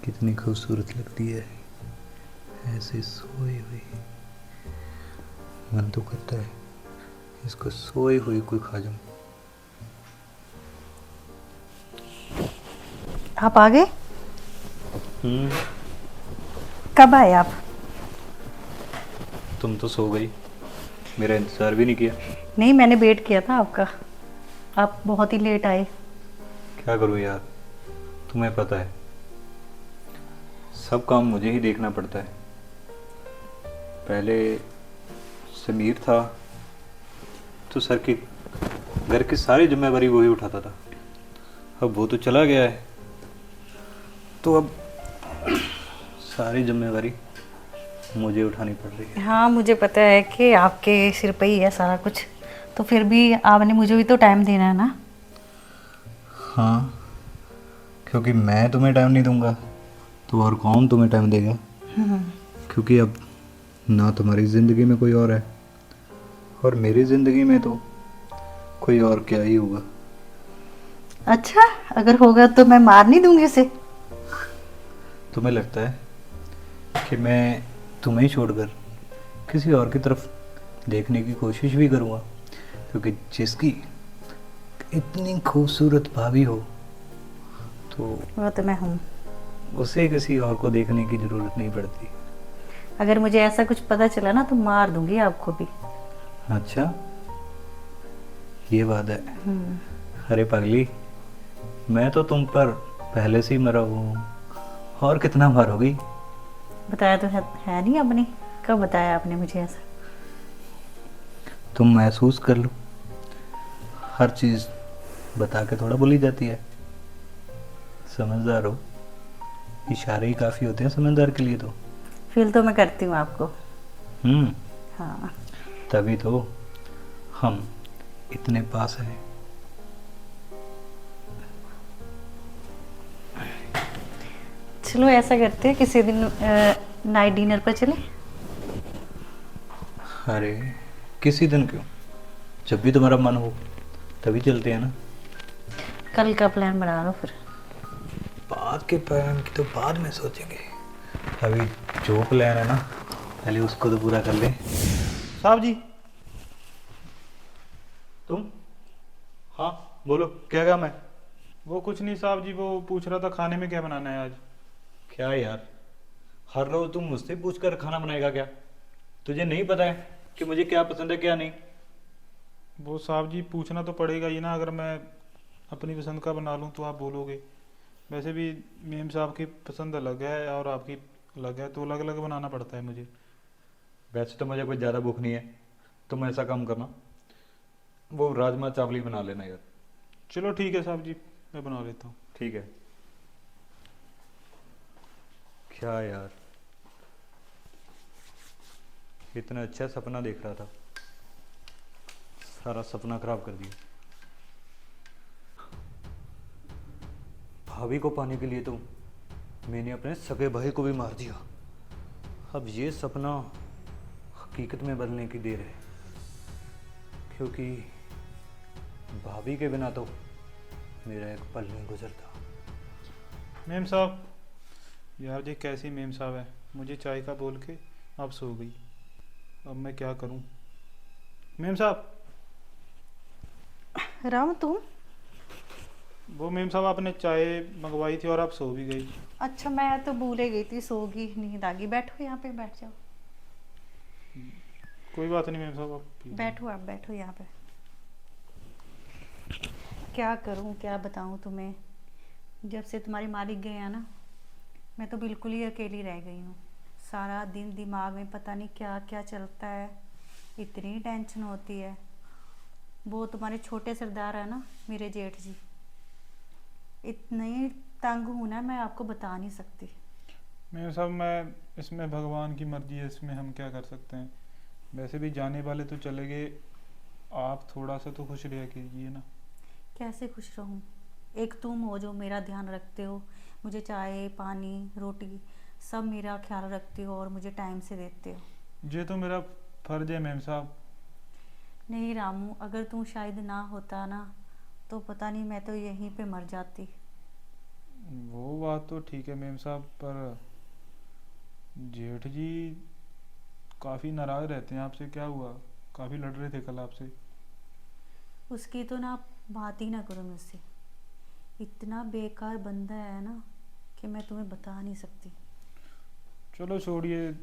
कितनी खूबसूरत लगती है ऐसे सोई हुई। मन तो करता है इसको सोई हुई कोई खा जाऊं। आप आ गए? हम्म। कब आए आप? तुम तो सो गई, मेरा इंतजार भी नहीं किया। नहीं, मैंने वेट किया था आपका। आप बहुत ही लेट आए। क्या करूं यार, तुम्हें पता है सब काम मुझे ही देखना पड़ता है। पहले समीर था तो सर की घर की सारी जिम्मेवारी वही उठाता था। अब वो तो चला गया है तो अब सारी जिम्मेवारी मुझे उठानी पड़ रही है। हाँ, मुझे पता है कि आपके सिर पे ही है सारा कुछ। तो फिर भी आपने मुझे भी तो टाइम देना है ना। हाँ, क्योंकि मैं तुम्हें टाइम नहीं दूंगा तो और कौन तुम्हें टाइम देगा। क्योंकि अब ना तुम्हारी ज़िंदगी में कोई और है और मेरी ज़िंदगी में तो कोई और क्या ही होगा। अच्छा, अगर होगा तो मैं मार नहीं दूंगी उसे। तुम्हें लगता है कि मैं तुम्हें ही छोड़कर किसी और की तरफ देखने की कोशिश भी करूँगा, क्योंकि जिसकी इतनी खूबसूरत भाभी हो तो वो तो मैं हूँ। उसे किसी और को देखने की ज़रूरत नहीं पड़ती। अगर मुझे ऐसा कुछ पता चला ना तो मार दूंगी आपको भी। अच्छा, ये बात है। अरे पगली, मैं तो तुम पर पहले से ही मरा हुआ हूँ, और कितना मारोगी। बताया तो है नहीं आपने। कब बताया आपने मुझे ऐसा? तुम महसूस कर लो, हर चीज़ बता के थोड़ा बोली जाती है। समझदार हो, इशारे ही काफ़ी होते हैं समझदार के लिए तो। फील तो मैं करती हूँ आपको। हम्म। हाँ। तभी तो हम इतने पास हैं। चलो ऐसा करते हैं, किसी दिन नाइट डिनर पर चले। अरे किसी दिन क्यों, जब भी तुम्हारा मन हो तभी चलते हैं ना। कल का प्लान बना लो फिर। बाद के प्लान की तो बाद में सोचेंगे, अभी जो प्लान है ना पहले उसको तो पूरा कर ले। साहब जी, तुम? हाँ बोलो, क्या काम है? वो कुछ नहीं साहब जी, वो पूछ रहा था खाने में क्या बनाना है आज। क्या यार, हर रोज तुम मुझसे पूछ कर खाना बनाएगा क्या? तुझे नहीं पता है कि मुझे क्या पसंद है क्या नहीं? वो साहब जी पूछना तो पड़ेगा ही ना, अगर मैं अपनी पसंद का बना लूँ तो आप बोलोगे। वैसे भी मेम साहब की पसंद अलग है और आपकी अलग है, तो अलग अलग बनाना पड़ता है मुझे। वैसे तो मुझे कोई ज़्यादा भूख नहीं है, तुम ऐसा काम करना, वो राजमा चावल ही बना लेना यार। चलो ठीक है साहब जी, मैं बना लेता हूँ। ठीक है। क्या यार, इतना अच्छा सपना देख रहा था, सारा सपना खराब कर दिया। भाभी को पाने के लिए तो मैंने अपने सगे भाई को भी मार दिया। अब ये सपना हकीकत में बदलने की देर है, क्योंकि भाभी के बिना तो मेरा एक पल नहीं गुजरता। मेम साहब, यार ये कैसी मेम साहब है, मुझे चाय का बोल के अब सो गई। अब मैं क्या करूँ? मेम साहब, राम तुम? वो मेम साहब आपने चाय मंगवाई थी और आप सो भी गई। अच्छा, मैं तो भूल ही गई थी, सोगी नींद आ गई। बैठो यहाँ पे, बैठ जाओ। कोई बात नहीं मेम साहब, आप पी लीजिए। बैठो, आप बैठो यहाँ पे। क्या करूँ, क्या बताऊँ तुम्हें। जब से तुम्हारी मालिक गए हैं ना, मैं तो बिल्कुल ही अकेली रह गई हूँ। सारा दिन दिमाग में पता नहीं क्या क्या चलता है। इतनी टेंशन होती है। वो तुम्हारे छोटे सरदार है ना, मेरे जेठ जी, इतनी तंग हूँ ना, मैं आपको बता नहीं सकती। मेम साहब, मैं इसमें भगवान की मर्जी है, इसमें हम क्या कर सकते हैं। वैसे भी जाने वाले तो चले गए, आप थोड़ा सा तो खुश रह कीजिए ना। कैसे खुश रहूँ? एक तुम हो जो मेरा ध्यान रखते हो, मुझे चाय पानी रोटी सब मेरा ख्याल रखते हो और मुझे टाइम से देते हो। ये तो मेरा फर्ज है मेम साहब। नहीं रामू, अगर तू शायद ना होता ना, तो पता नहीं मैं तो यहीं पे मर जाती। वो बात तो ठीक है मेम साहब, पर जेठ जी काफ़ी नाराज़ रहते हैं आपसे। क्या हुआ? काफ़ी लड़ रहे थे कल आपसे। उसकी तो ना आप बात ही ना करो मुझसे। इतना बेकार बंदा है ना कि मैं तुम्हें बता नहीं सकती। चलो छोड़िए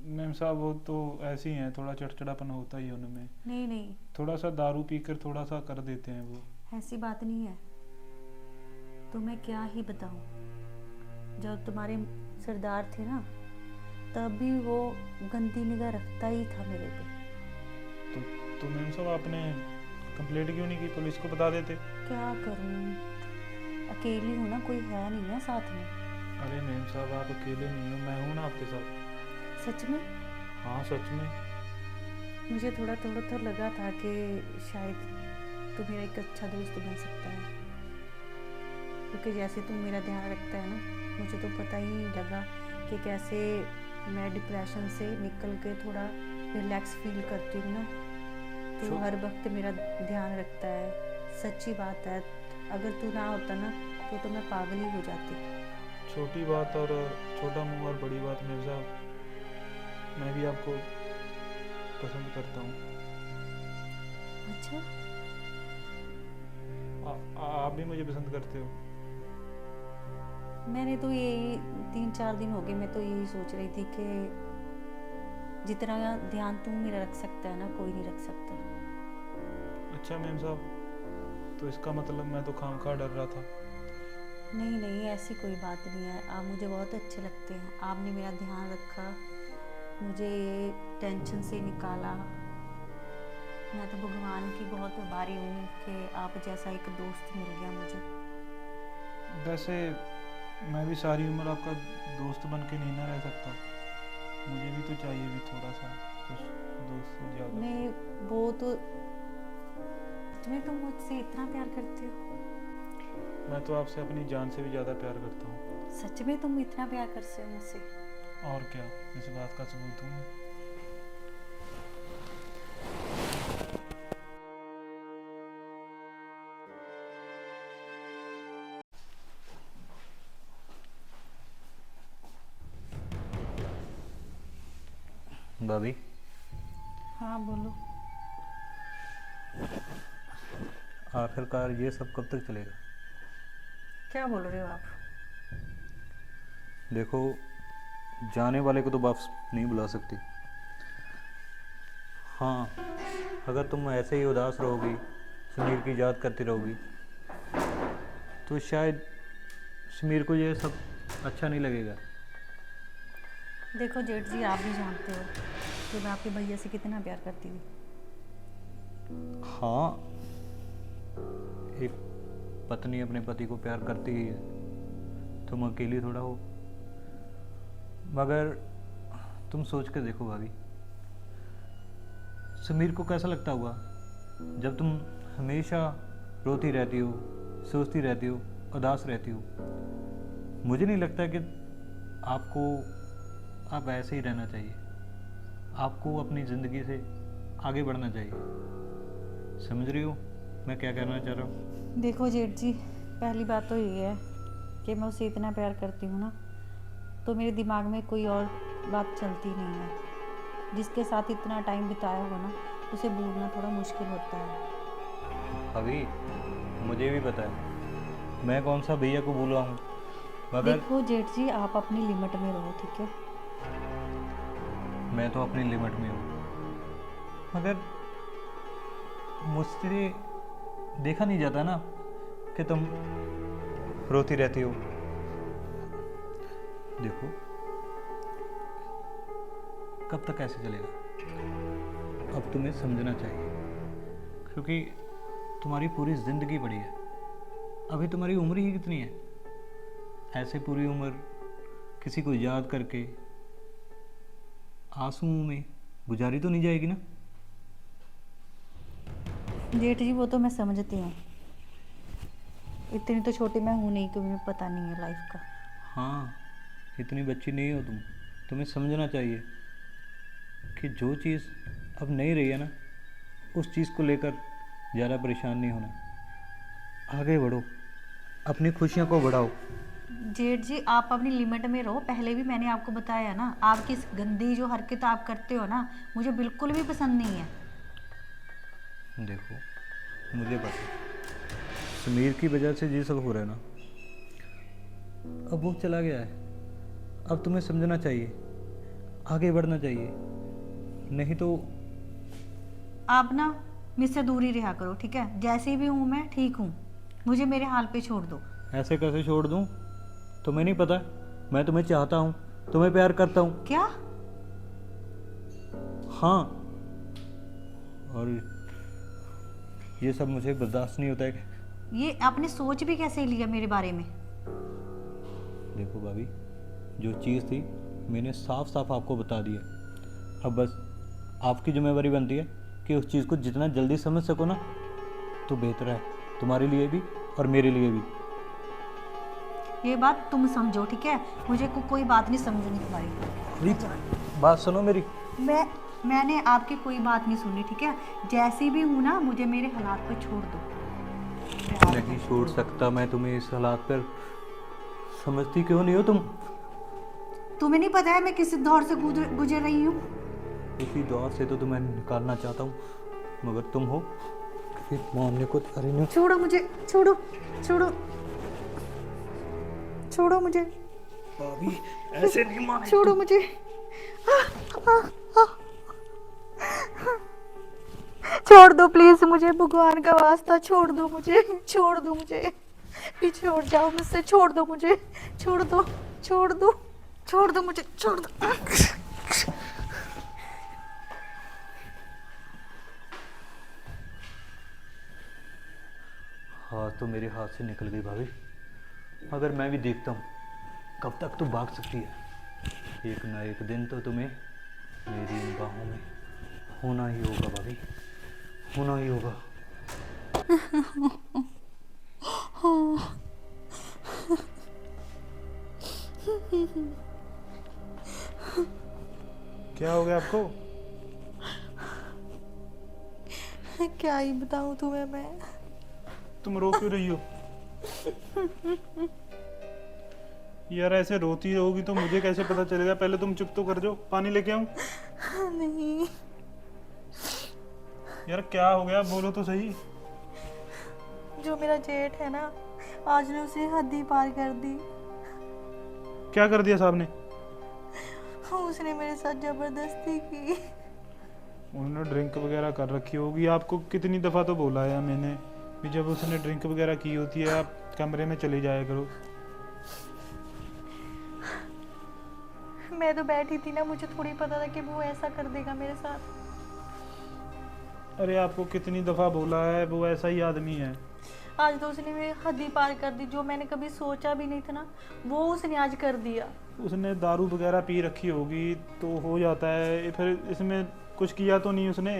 मेम साहब, वो तो ऐसे ही हैं, थोड़ा चिड़चिड़ापन होता ही है उनमें। नहीं नहीं, थोड़ा सा दारू पीकर थोड़ा सा कर देते हैं वो। ऐसी बात नहीं है। तुम्हें क्या ही बताऊं, जब तुम्हारे सरदार थे ना तब भी वो गंदी निगाह रखता ही था मेरे पे। तो तो मेम साहब आपने कंप्लेंट क्यों नहीं की? पुलिस को बता देते। क्या करूं, अकेली हूं ना, कोई है नहीं ना साथ में। अरे मेम साहब आप अकेले नहीं हो, मैं हूँ ना आपके साथ। सच में हाँ सच में। मुझे थोड़ा थोड़ा तो लगा था कि शायद तू मेरा एक अच्छा दोस्त बन सकता है, क्योंकि जैसे तू मेरा ध्यान रखता है ना, मुझे तो पता ही नहीं लगा कि कैसे मैं डिप्रेशन से निकल के थोड़ा रिलैक्स फील करती हूँ ना। तू छो- हर वक्त मेरा ध्यान रखता है, सच्ची बात है। अगर तू ना होता ना तो मैं पागल ही हो जाती। छोटी बात और छोटा मुंह और बड़ी बात मेम साहब, मैं भी आपको पसंद करता हूँ। अच्छा, आप भी मुझे पसंद करते हो? मैंने तो यही 3-4 दिन हो गए, मैं तो यही सोच रही थी कि जितना ध्यान तू मेरा रख सकता है ना, कोई नहीं रख सकता। अच्छा मेम साहब, तो इसका मतलब मैं तो खामखा डर रहा था। नहीं नहीं, ऐसी कोई बात नहीं है। आप मुझे बहुत अच्छे लगते हैं, आपने मेरा ध्यान रखा, मुझे ये टेंशन से निकाला। मैं तो भगवान की बहुत आभारी हूँ कि आप जैसा एक दोस्त मिल गया मुझे। वैसे मैं भी सारी उम्र आपका दोस्त बन के नहीं ना रह सकता। मुझे भी तो चाहिए भी थोड़ा सा कुछ दोस्त से ज़्यादा। नहीं, वो तो तुम्हें, तुम मुझसे इतना प्यार करते हो? मैं तो आपसे अपनी जान से भी ज़्यादा प्यार करता हूँ। सच में तुम इतना प्यार करते हो मुझसे? और क्या, इस बात का सबूत हूँ मैं। भाभी, हाँ बोलो। आखिरकार ये सब कब तक चलेगा? क्या बोल रहे हो आप? देखो, जाने वाले को तो वापस नहीं बुला सकती। हाँ, अगर तुम ऐसे ही उदास रहोगी, समीर की याद करती रहोगी, तो शायद समीर को ये सब अच्छा नहीं लगेगा। देखो जेठ जी, आप भी जानते हो कि मैं आपके भैया से कितना प्यार करती थी। हाँ, एक पत्नी अपने पति को प्यार करती ही है, तुम अकेली थोड़ा हो। मगर तुम सोच के देखो भाभी, समीर को कैसा लगता होगा जब तुम हमेशा रोती रहती हो, सोचती रहती हो, उदास रहती हो। मुझे नहीं लगता कि आप ऐसे ही रहना चाहिए। आपको अपनी ज़िंदगी से आगे बढ़ना चाहिए। समझ रही हो मैं क्या कहना चाह रहा हूँ? देखो जेठ जी, पहली बात तो ये है कि मैं उसे इतना प्यार करती हूँ ना, तो मेरे दिमाग में कोई और बात चलती नहीं है। जिसके साथ इतना टाइम बिताया हो ना, उसे भूलना थोड़ा मुश्किल होता है। अभी मुझे भी पता है, मैं कौन सा भैया को भूला हूँ। मगर देखो जेठ जी, आप अपनी लिमिट में रहो, ठीक है? मैं तो अपनी लिमिट में हूँ, मगर मुझसे देखा नहीं जाता ना कि तुम रोती रहती हो। देखो, कब तक ऐसे चलेगा? अब तुम्हें समझना चाहिए, क्योंकि तुम्हारी पूरी ज़िंदगी पड़ी है। अभी तुम्हारी उम्र ही कितनी है? ऐसे पूरी उम्र किसी को याद करके आंसुओं में गुजारी तो नहीं जाएगी ना। जेठ जी, वो तो मैं समझती हूँ, इतनी तो छोटी मैं हूँ नहीं कि मुझे पता नहीं है लाइफ का। हाँ, इतनी बच्ची नहीं हो तुम। तुम्हें समझना चाहिए कि जो चीज़ अब नहीं रही है ना, उस चीज़ को लेकर ज़्यादा परेशान नहीं होना। आगे बढ़ो, अपनी खुशियों को बढ़ाओ। जेठ जी आप अपनी लिमिट में रहो, पहले भी मैंने आपको बताया ना, आपकी इस गंदी जो हरकत आप करते हो ना, मुझे बिल्कुल भी पसंद नहीं है। देखो, मुझे पता है, समीर की वजह से ये सब हो रहा है ना। अब वो चला गया है, अब तुम्हें समझना चाहिए, आगे बढ़ना चाहिए, नहीं तो। आप ना मुझसे दूरी रहा करो, ठीक है? जैसी भी हूँ मैं ठीक हूँ, मुझे मेरे हाल पे छोड़ दो। ऐसे कैसे छोड़ दूँ? तुम्हें नहीं पता, मैं तुम्हें चाहता हूँ, तुम्हें प्यार करता हूँ। क्या? हाँ, और ये सब मुझे बर्दाश्त नहीं होता है। ये आपने सोच भी कैसे लिया मेरे बारे में? देखो भाभी, जो चीज़ थी मैंने साफ साफ आपको बता दी है। अब बस आपकी जिम्मेवारी बनती है कि उस चीज़ को जितना जल्दी समझ सको ना तो बेहतर है, तुम्हारे लिए भी और मेरे लिए भी। ये बात तुम समझो, ठीक है? मुझे कोई बात नहीं समझनी तुम्हारी। अभी बात सुनो मेरी। मैंने आपकी कोई बात नहीं सुनी, ठीक है? जैसी भी हूँ ना, मुझे मेरे हालात पे छोड़ दो। नहीं छोड़ सकता मैं तुम्हें इस हालात पर। समझती क्यों नहीं हो तुम? तुम्हें नहीं पता है मैं किस दौर से गुजर रही हूँ? इसी दौर से तो तुम्हें निकालना चाहता हूँ, मगर तुम हो फिर मानने को तैयार नहीं। छोड़ो मुझे, छोड़ो, छोड़ो, छोड़ो मुझे, भाभी ऐसे नहीं मान। छोड़ो मुझे। छोड़ दो प्लीज मुझे, भगवान का वास्ता छोड़ दो मुझे, छोड़ दो मुझे, पीछे उठ जाओ मुझसे, छोड़ दो मुझे, छोड़ दो, छोड़ दो, छोड़ दो मुझे, छोड़ दो। हाथ तो मेरे हाथ से निकल गई भाभी, मगर मैं भी देखता हूँ कब तक तू भाग सकती है। एक ना एक दिन तो तुम्हें मेरी इन बाहों में होना ही होगा भाभी, होना ही होगा। क्या हो गया आपको? क्या ही बताऊं तुम्हें मैं। तुम रो क्यों रही हो? यार ऐसे रोती रहोगी तो मुझे कैसे पता चलेगा? पहले तुम चुप तो कर जाओ, पानी लेके आऊं? नहीं, यार क्या हो गया, बोलो तो सही। जो मेरा जेठ है ना, आज ने उसे हद ही पार कर दी। क्या कर दिया साहब ने? उसने मेरे साथ जबरदस्ती की। उन्होंने ड्रिंक वगैरह कर रखी होगी। आपको कितनी दफ़ा तो बोला है मैंने कि जब उसने ड्रिंक वगैरह की होती है आप कमरे में चले जाया करो। मैं तो बैठी थी ना, मुझे थोड़ी पता था कि वो ऐसा कर देगा मेरे साथ। अरे आपको कितनी दफ़ा बोला है, वो ऐसा ही आदमी है। आज तो उसने मेरी हद ही पार कर दी, जो मैंने कभी सोचा भी नहीं था ना, वो उसने आज कर दिया। उसने दारू वगैरह पी रखी होगी तो हो जाता है, फिर इसमें कुछ किया तो नहीं उसने।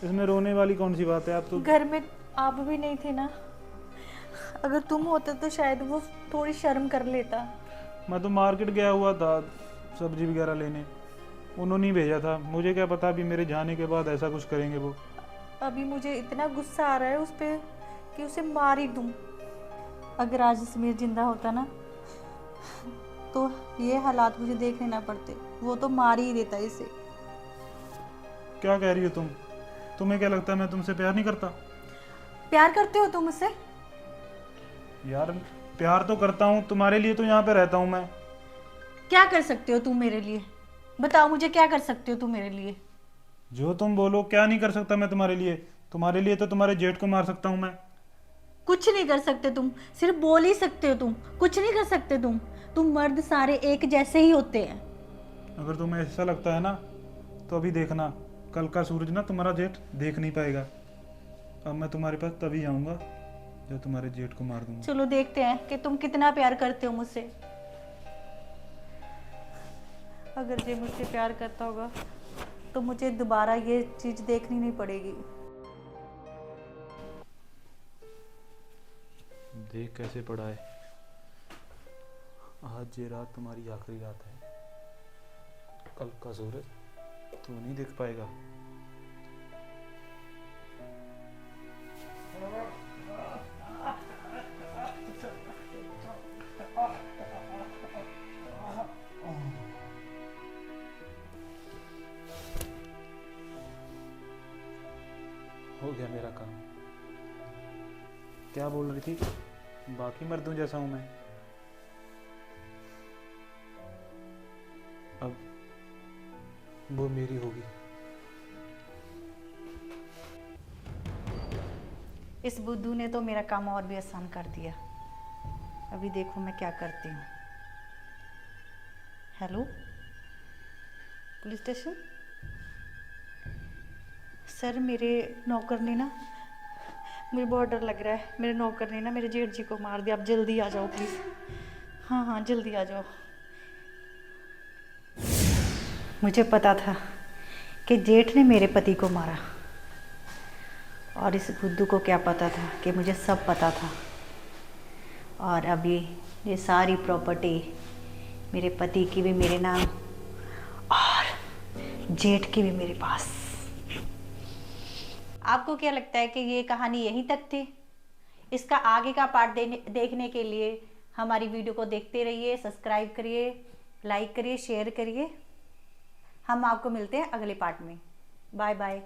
इसमें रोने वाली कौन सी बात है? आप तो घर में आप भी नहीं थे ना, अगर तुम होते तो शायद वो थोड़ी शर्म कर लेता। मैं तो मार्केट गया हुआ था सब्जी वगैरह लेने, उन्होंने ही भेजा था। मुझे क्या पता अभी मेरे जाने के बाद ऐसा कुछ करेंगे वो। अभी मुझे इतना गुस्सा आ रहा है उस पर कि उसे मार ही दूं। अगर आज समीर जिंदा होता ना, तो ये हालात मुझे देखने ना पड़ते, वो तो मार ही देता इसे। क्या कह रही हो तुम? तुम्हें क्या लगता है मैं तुमसे प्यार नहीं करता? प्यार करते हो तुम मुझसे? यार प्यार तो करता हूँ, तुम्हारे लिए तो यहाँ पे रहता हूँ मैं। क्या कर सकते हो तुम मेरे लिए? बताओ मुझे, क्या कर सकते हो तुम मेरे लिए? जो तुम बोलो। क्या नहीं कर सकता मैं तुम्हारे लिए? तुम्हारे लिए तो तुम्हारे जेठ को मार सकता हूँ मैं। कुछ नहीं कर सकते तुम, सिर्फ बोल ही सकते हो तुम, कुछ नहीं कर सकते तुम मर्द सारे एक जैसे ही होते हैं। अगर तुम्हें ऐसा लगता है ना तो अभी देखना, कल का सूरज ना तुम्हारा जेठ देख नहीं पाएगा। अब मैं तुम्हारे पास तभी आऊँगा जब तुम्हारे जेठ को मार दूंगा। चलो देखते हैं कि तुम कितना प्यार करते हो मुझसे। अगर ये मुझसे प्यार करता होगा तो मुझे दोबारा ये चीज देखनी नहीं पड़ेगी। देख कैसे पड़ा है। आज ये रात तुम्हारी आखिरी रात है, कल का सूरज तू नहीं देख पाएगा। गया मेरा काम। क्या बोल रही थी? बाकी मर्दों जैसा हूं मैं? अब वो मेरी होगी। इस बुद्धू ने तो मेरा काम और भी आसान कर दिया। अभी देखो मैं क्या करती हूँ। Hello, police station. सर, मेरे नौकर ने ना, मुझे बहुत डर लग रहा है, मेरे नौकर ने ना मेरे जेठ जी को मार दिया। आप जल्दी आ जाओ प्लीज़। हाँ हाँ, जल्दी आ जाओ। मुझे पता था कि जेठ ने मेरे पति को मारा, और इस बुद्धू को क्या पता था कि मुझे सब पता था। और अभी ये सारी प्रॉपर्टी मेरे पति की भी मेरे नाम, और जेठ की भी मेरे पास। आपको क्या लगता है कि ये कहानी यहीं तक थी? इसका आगे का पार्ट देखने के लिए हमारी वीडियो को देखते रहिए, सब्सक्राइब करिए, लाइक करिए, शेयर करिए। हम आपको मिलते हैं अगले पार्ट में। Bye bye.